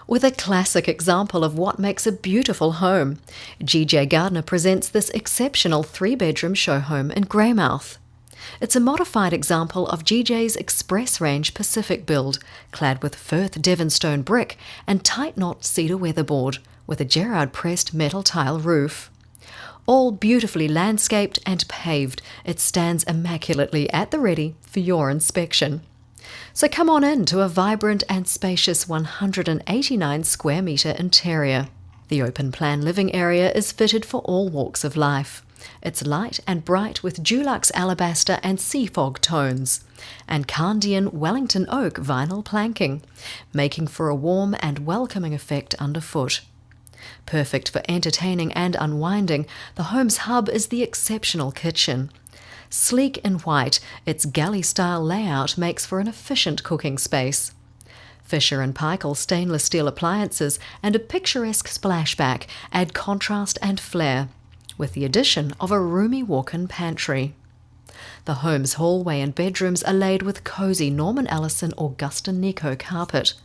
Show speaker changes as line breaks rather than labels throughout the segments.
With a classic example of what makes a beautiful home, Gardner presents this exceptional three-bedroom show home in Greymouth. It's a modified example of GJ's Express Range Pacific build, clad with Firth Devonstone brick and tight-knot cedar weatherboard, with a Gerard-pressed metal tile roof. All beautifully landscaped and paved, it stands immaculately at the ready for your inspection. So come on in to a vibrant and spacious 189 square metre interior. The open-plan living area is fitted for all walks of life. It's light and bright with Dulux alabaster and sea fog tones, and Candian Wellington oak vinyl planking, making for a warm and welcoming effect underfoot. Perfect for entertaining and unwinding, the home's hub is the exceptional kitchen. Sleek in white, its galley-style layout makes for an efficient cooking space. Fisher & Paykel stainless steel appliances and a picturesque splashback add contrast and flair, with the addition of a roomy walk-in pantry. The home's hallway and bedrooms are laid with cosy Norman Ellison Augustin Nico carpet,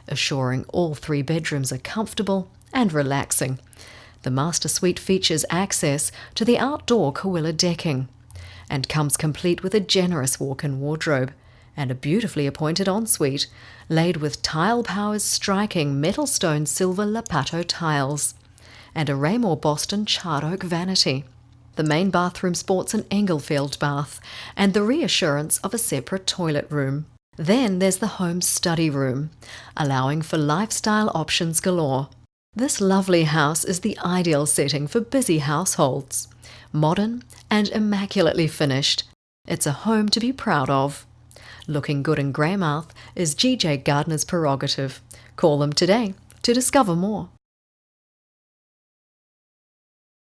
assuring all three bedrooms are comfortable and relaxing. The master suite features access to the outdoor Kawilla decking, and comes complete with a generous walk-in wardrobe and a beautifully appointed ensuite, laid with Tile Power's striking metal stone silver Lapato tiles, and a Raymore Boston charred oak vanity. The main bathroom sports an Englefield bath and the reassurance of a separate toilet room. Then there's the home's study room, allowing for lifestyle options galore. This lovely house is the ideal setting for busy households. Modern and immaculately finished, it's a home to be proud of. Looking good in Greymouth is GJ Gardner's prerogative. Call them today to discover more.